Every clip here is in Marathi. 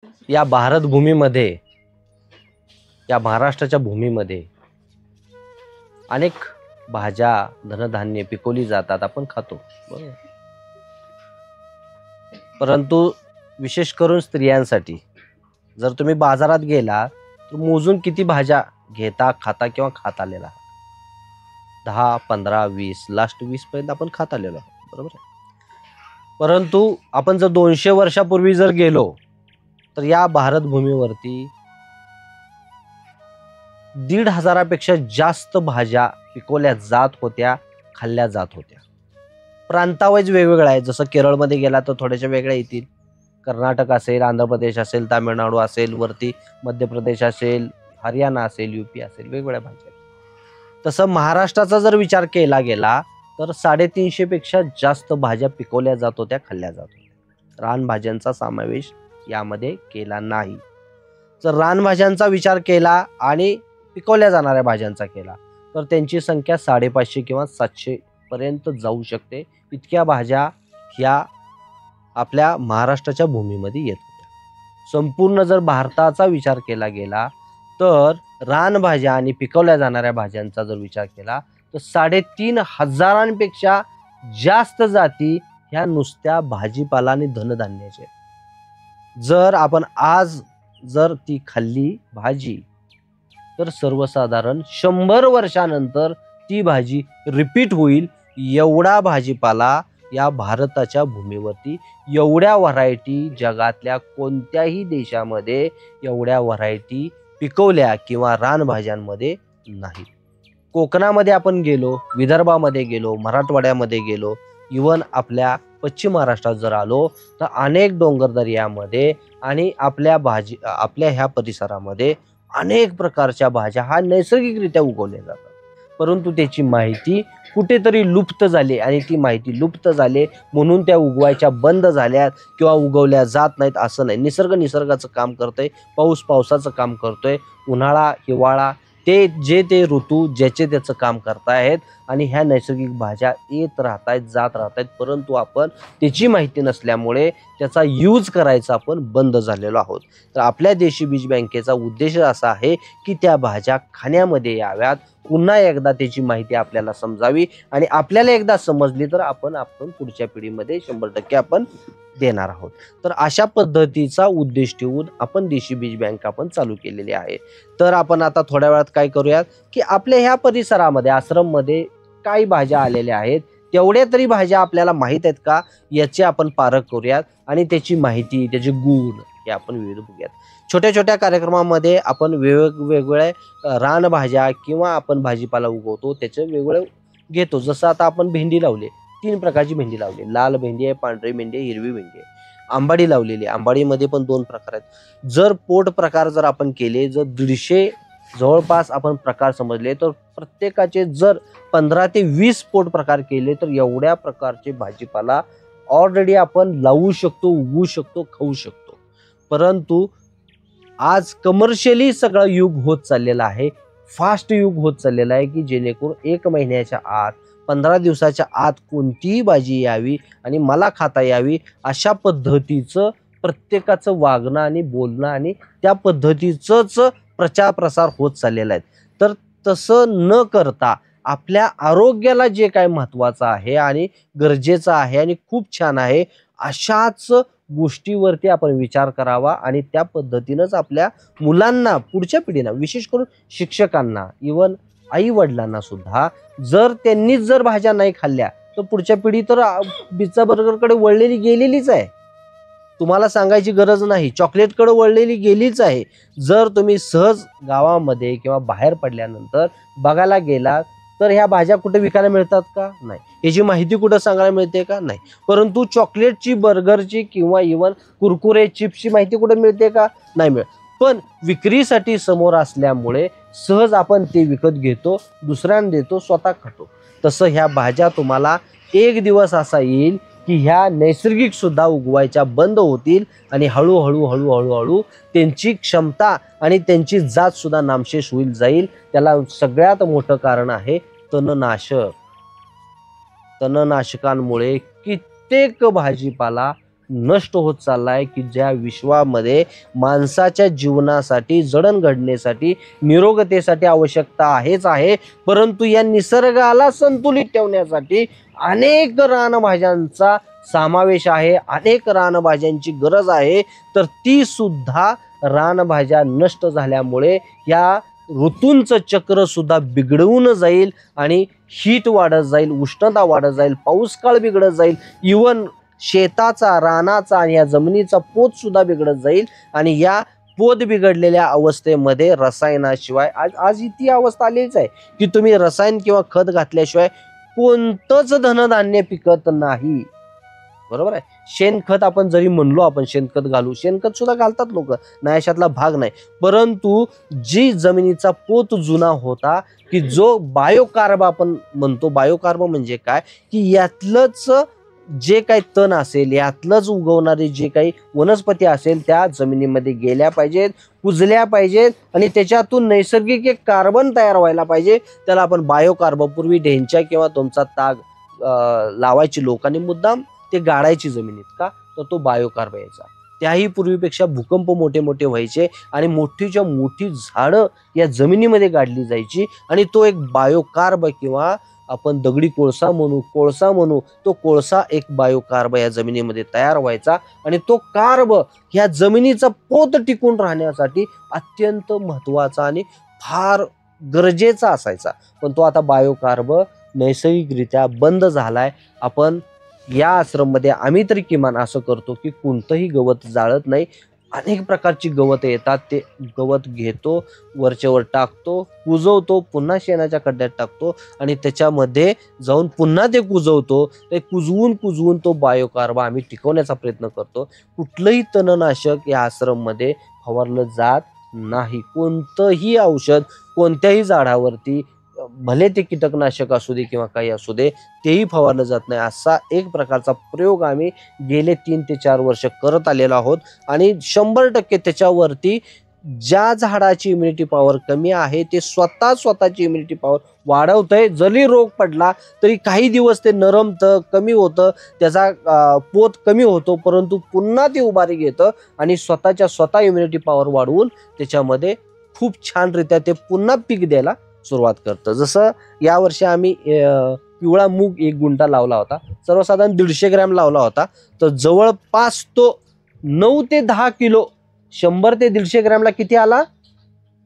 या भारत भूमीमध्ये, या महाराष्ट्राच्या भूमीमध्ये अनेक भाज्या, धनधान्य पिकवली जातात, आपण खातो, बरोबर. परंतु विशेष करून स्त्रियांसाठी जर तुम्ही बाजारात गेला तर मोजून किती भाज्या घेता, खाता किंवा खात आलेला, 10, 15, 20, लास्ट 20 पर्यंत आपण खात आलेलो आहोत, बरोबर आहे. परंतु आपण जर 200 वर्षापूर्वी जर गेलो तर या भारत भूमीवरती 1,500 पेक्षा जास्त भाज्या पिकवल्या जात होत्या, खाल्ल्या जात होत्या. प्रांतावाईज वेगवेगळ्या आहे. जसं केरळमध्ये गेला तर थोड्याशा वेगळ्या येतील, कर्नाटक असेल, आंध्र प्रदेश असेल, तामिळनाडू असेल, वरती मध्य प्रदेश असेल, हरियाणा असेल, यूपी असेल, वेगवेगळ्या भाज्या. तसं महाराष्ट्राचा जर विचार केला गेला तर 350 पेक्षा जास्त भाज्या पिकवल्या जात होत्या, खाल्ल्या जात होत्या. रानभाज्यांचा समावेश यामध्ये केला नाही. जर रानभाज्यांचा विचार केला आणि पिकवल्या जाणाऱ्या भाज्यांचा केला तर त्यांची संख्या 550 किंवा 700 पर्यंत जाऊ शकते. इतक्या भाज्या ह्या आपल्या महाराष्ट्राच्या भूमीमध्ये येत होत्या. संपूर्ण जर भारताचा विचार केला गेला तर रानभाज्या आणि पिकवल्या जाणाऱ्या भाज्यांचा जर विचार केला तर 3,500 पेक्षा जास्त जाती ह्या नुसत्या भाजीपाला आणि धनधान्याचे. जर आपण आज जर ती खाल्ली भाजी तर सर्वसाधारण 100 वर्षानंतर ती भाजी रिपीट होईल. एवढा भाजीपाला या भारताच्या भूमीवरती, एवढ्या व्हरायटी जगातल्या कोणत्याही देशामध्ये एवढ्या व्हरायटी पिकवल्या किंवा रानभाज्यांमध्ये नाही. कोकणामध्ये आपण गेलो, विदर्भामध्ये गेलो, मराठवाड्यामध्ये गेलो, इवन आपल्या पश्चिम महाराष्ट्रात जर आलो तर अनेक डोंगरदऱ्यामध्ये आणि आपल्या ह्या परिसरामध्ये अनेक प्रकारच्या भाज्या हा नैसर्गिकरित्या उगवल्या जातात. परंतु त्याची माहिती कुठेतरी लुप्त झाली आणि ती माहिती लुप्त झाली म्हणून त्या उगवायच्या बंद झाल्यात किंवा उगवल्या जात नाहीत असं नाही. निसर्ग निसर्गाचं काम करतोय, पाऊस पावसाचं काम करतोय, उन्हाळा हिवाळा ते ऋतू ज्याचे त्याचं काम करतायत आणि ह्या नैसर्गिक भाज्या येत राहतायत, जात राहतायत. परंतु आपण त्याची माहिती नसल्यामुळे त्याचा यूज करायचा आपण बंद झालेलो आहोत. तर आपल्या देशी बीज बँकेचा उद्देश असा आहे की त्या भाज्या खाण्यामध्ये याव्यात, पुन्हा एकदा त्याची माहिती आपल्याला समजावी आणि आपल्याला एकदा समजली तर आपण पुढच्या पिढीमध्ये 100% आपण देणार आहोत. तर अशा पद्धतीचा उद्देश ठेवून आपण देशी बीज बँक आपण चालू केलेली आहे. तर आपण आता थोड्या वेळात काय करूयात की आपल्या ह्या परिसरामध्ये, आश्रममध्ये काही भाज्या आलेल्या आहेत, तेवढ्या तरी भाज्या आपल्याला माहीत आहेत का याचे आपण पारख करूयात आणि त्याची माहिती, त्याचे गुण हे आपण विविध बघूयात. छोट्या छोट्या कार्यक्रमामध्ये आपण वेगवेगळ्या रानभाज्या किंवा आपण भाजीपाला उगवतो त्याचे वेगवेगळे घेतो. जसं आता आपण भेंडी लावली, 3 प्रकारची भेंडी लावली, लाल भेंडी आहे, पांढरी भेंडी आहे, हिरवी भेंडी आहे. आंबाडी लावलेली, आंबाडीमध्ये पण 2 प्रकार आहेत. जर पोट प्रकार जर आपण केले, जर 150 जवळपास आपण प्रकार समजले तर प्रत्येकाचे जर 15 ते 20 पोट प्रकार केले तर एवढ्या प्रकारचे भाजीपाला ऑलरेडी आपण लावू शकतो, उगवू शकतो, खाऊ शकतो. परंतु आज कमर्शियली सगळं युग होत चाललेलं आहे, फास्ट युग होत चाललेलं आहे की जेणेकरून 1 महिन्याच्या आत, 15 दिवसाच्या आत कोणतीही भाजी यावी आणि मला खाता यावी अशा पद्धतीचं प्रत्येकाचं वागणं आणि बोलणं आणि त्या पद्धतीचंच प्रचार प्रसार होत चाललेला आहे. तर तसं न करता आपल्या आरोग्याला जे काय महत्त्वाचं आहे आणि गरजेचं आहे आणि खूप छान आहे अशाच गोष्टीवरती आपण विचार करावा आणि त्या पद्धतीनंच आपल्या मुलांना, पुढच्या पिढीला, विशेष करून शिक्षकांना, इवन आई वडिलांना सुद्धा जर त्यांनीच जर भाज्या नाही खाल्ल्या तर पुढच्या पिढी तर पिझ्झा बर्गरकडे वळलेली गेलेलीच आहे. तुम्हाला सांगायची गरज नाही, चॉकलेटकडे वळलेली गेलीच आहे. जर तुम्ही सहज गावामध्ये किंवा बाहेर पडल्यानंतर बघायला गेला तर ह्या भाज्या कुठे विकायला मिळतात का? नाही. याची माहिती कुठं सांगायला मिळते का? नाही. परंतु चॉकलेटची, बर्गरची किंवा इवन कुरकुरे, चिप्सची माहिती कुठे मिळते का? नाही मिळत. पण विक्रीसाठी समोर असल्यामुळे सहज आपण ते विकत घेतो, दुसऱ्यांना देतो, स्वतः खातो. तसं ह्या भाज्या तुम्हाला एक दिवस असा येईल की ह्या नैसर्गिक सुद्धा उगवायच्या बंद होतील आणि हळूहळू हळूहळू त्यांची क्षमता आणि त्यांची जात सुद्धा नामशेष होईल जाईल. त्याला सगळ्यात मोठं कारण आहे तणनाशक. तणनाशकांमुळे कित्येक भाजीपाला नष्ट होत चाललाय, की ज्या विश्वामध्ये माणसाच्या जीवनासाठी, जडण घडण्यासाठी, निरोगतेसाठी आवश्यकता आहेच आहे, परंतु या निसर्गाला संतुलित ठेवण्यासाठी अनेक रानभाज्यांचा समावेश आहे, अनेक रानभाज्यांची गरज आहे. तर ती सुद्धा रानभाज्या नष्ट झाल्यामुळे या ऋतूंचं चक्र सुद्धा बिघडवून जाईल आणि हीट वाढत जाईल, उष्णता वाढत जाईल, पाऊस काळ बिघडत जाईल, इवन शेताचा, रानाचा आणि या जमिनीचा पोत सुद्धा बिघडत जाईल. आणि या पोत बिघडलेल्या अवस्थेमध्ये रसायनाशिवाय आज ती अवस्था आलीच आहे की तुम्ही रसायन किंवा खत घातल्याशिवाय कोणतंच धनधान्य पिकत नाही. बरोबर आहे. शेणखत आपण जरी म्हणलो आपण शेणखत घालू, शेणखत सुद्धा घालतात लोक, नाही अशातला भाग नाही. परंतु जी जमिनीचा पोत जुना होता, की जो बायोकार्ब आपण म्हणतो, बायोकार्ब म्हणजे काय, की यातलंच जे काही तण असेल, यातलंच उगवणारे जे काही वनस्पती असेल त्या जमिनीमध्ये गेल्या पाहिजेत, कुजल्या पाहिजेत आणि त्याच्यातून नैसर्गिक एक कार्बन तयार व्हायला पाहिजे. त्याला आपण बायोकार्ब, पूर्वी ढेंच्या किंवा तुमचा ताग लावायची लोकांनी मुद्दाम ते गाडायची जमिनीत का, तर तो बायोकार्ब यायचा. त्याही पूर्वीपेक्षा भूकंप मोठे मोठे व्हायचे आणि मोठीच्या मोठी झाडं या जमिनीमध्ये गाडली जायची आणि तो एक बायोकार्ब किंवा आपण दगडी कोळसा म्हणू, तो कोळसा एक बायोकार्ब या जमिनीमध्ये तयार व्हायचा आणि तो कार्ब ह्या जमिनीचा पोत टिकून राहण्यासाठी अत्यंत महत्वाचा आणि फार गरजेचा असायचा. पण तो आता बायोकार्ब नैसर्गिकरित्या बंद झालाय. आपण या आश्रममध्ये आम्ही तरी किमान असं करतो की कोणतंही गवत जाळत नाही. अनेक प्रकारची गवत येतात, ते गवत घेतो, वरच्यावर टाकतो, कुजवतो, पुन्हा शेणाच्या खड्ड्यात टाकतो आणि त्याच्यामध्ये जाऊन पुन्हा ते कुजवतो. ते कुजवून तो बायोकार्ब आम्ही टिकवण्याचा प्रयत्न करतो. कुठलंही तणनाशक या आश्रममध्ये फवारलं जात नाही. कोणतंही औषध कोणत्याही झाडावरती, भले ते कीटकनाशक असू दे किंवा काही असू दे, तेही फवारलं जात नाही. असा एक प्रकारचा प्रयोग आम्ही गेले 3 ते 4 वर्ष करत आलेलो आहोत आणि 100% त्याच्यावरती ज्या झाडाची इम्युनिटी पॉवर कमी आहे ते स्वतःची इम्युनिटी पॉवर वाढवतंय. जरी रोग पडला तरी काही दिवस ते नरमतं, कमी होतं, त्याचा पोत कमी होतो, परंतु पुन्हा ते उभारी घेतं आणि स्वतः इम्युनिटी पॉवर वाढवून त्याच्यामध्ये खूप छानरित्या ते पुन्हा पीक द्यायला सुरुवात करतं. जसं यावर्षी आम्ही पिवळा मूग 1 गुंठा लावला होता, सर्वसाधारण 150 ग्रॅम लावला होता, तर जवळपास तो 9 ते 10 किलो, 100 ते 150 ग्रॅमला किती आला,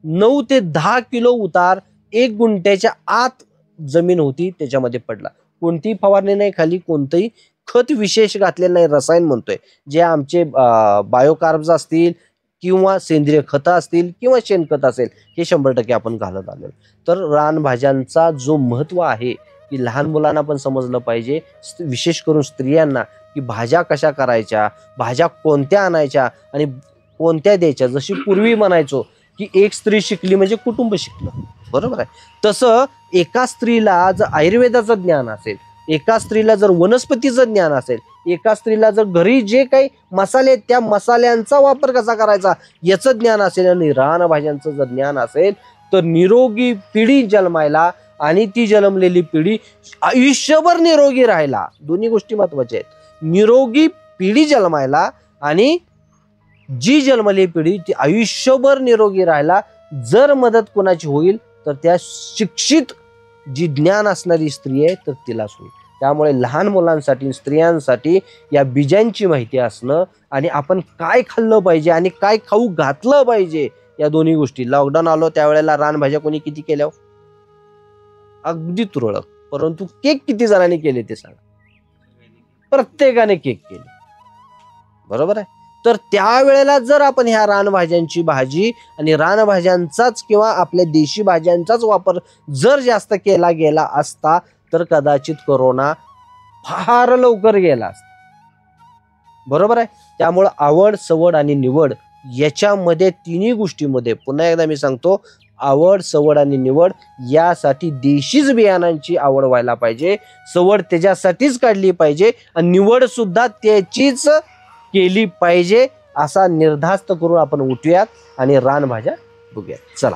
9 ते 10 किलो उतार 1 गुंठ्याच्या आत जमीन होती त्याच्यामध्ये पडला. कोणतीही फवारणी नाही, खाली कोणतंही खत विशेष घातलेलं नाही, रसायन म्हणतोय. जे आमचे बायोकार्ब्स असतील किंवा सेंद्रिय खतं असतील किंवा शेणखत असेल, हे 100% आपण घालत आलो. तर रानभाज्यांचा जो महत्व आहे की लहान मुलांना पण समजलं पाहिजे, विशेष करून स्त्रियांना, की भाज्या कशा करायच्या, भाज्या कोणत्या आणायच्या आणि कोणत्या द्यायच्या. जशी पूर्वी म्हणायचो की एक स्त्री शिकली म्हणजे कुटुंब शिकलं, बरोबर आहे. तसं एका स्त्रीला जर आयुर्वेदाचं ज्ञान असेल, एका स्त्रीला जर वनस्पतीचं ज्ञान असेल, एका स्त्रीला जर घरी जे काही मसाले, त्या मसाल्यांचा वापर कसा करायचा याचं ज्ञान असेल आणि रानभाज्यांचं जर ज्ञान असेल, तर निरोगी पिढी जन्मायला आणि ती जन्मलेली पिढी आयुष्यभर निरोगी राहायला, दोन्ही गोष्टी महत्वाच्या आहेत. निरोगी पिढी जन्मायला आणि जी जन्मलेली पिढी ती आयुष्यभर निरोगी राहायला जर मदत कोणाची होईल तर त्या शिक्षित जी ज्ञान असणारी स्त्री आहे तर तिलाच होईल. त्यामुळे लहान मुलांसाठी, स्त्रियांसाठी या बीजांची माहिती असणं आणि आपण काय खाल्लं पाहिजे आणि काय खाऊ घातलं पाहिजे, या दोन्ही गोष्टी. लॉकडाऊन आलो त्यावेळेला रानभाज्या कोणी किती केल्या, अगदी तुरळक. परंतु केक किती जणांनी केले ते सांगा, प्रत्येकाने केक केले, बरोबर आहे. तर त्यावेळेला जर आपण ह्या रानभाज्यांची भाजी आणि रानभाज्यांचाच किंवा आपल्या देशी भाज्यांचाच वापर जर जास्त केला गेला असता तर कदाचित कोरोना फार लवकर गेला असता, बरोबर आहे. त्यामुळे आवड, सवड आणि निवड याच्यामध्ये तिन्ही गोष्टीमध्ये पुन्हा एकदा मी सांगतो, आवड, सवड आणि निवड यासाठी देशीच बियाणांची आवड व्हायला पाहिजे, सवड त्याच्यासाठीच काढली पाहिजे आणि निवड सुद्धा त्याचीच केली पाहिजे. असा निर्धास्त करून आपण उठूयात आणि रानभाज्या बघूयात. चला.